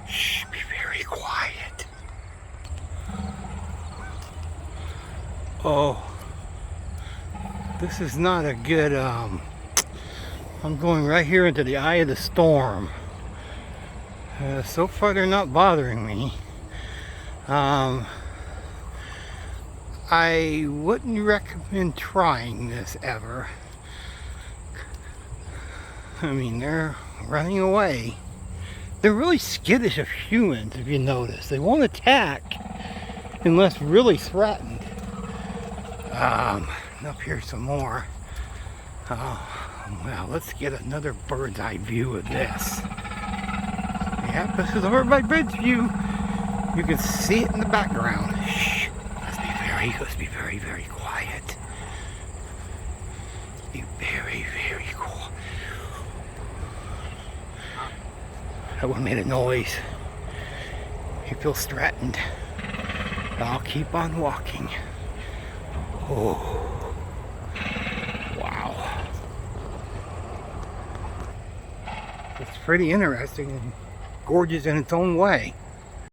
Shh, be very quiet. Oh, this is not a good, I'm going right here into the eye of the storm. So far they're not bothering me. I wouldn't recommend trying this ever. I mean, they're running away. They're really skittish of humans, if you notice. They won't attack unless really threatened. Up here some more. Well, let's get another bird's eye view of this. Yep, this is over by Bridgeview. You can see it in the background. Shh. Let's be very, very quiet. Be very, very quiet. That one made a noise. He feels threatened. I'll keep on walking. Oh. Wow. It's pretty interesting and gorgeous in its own way.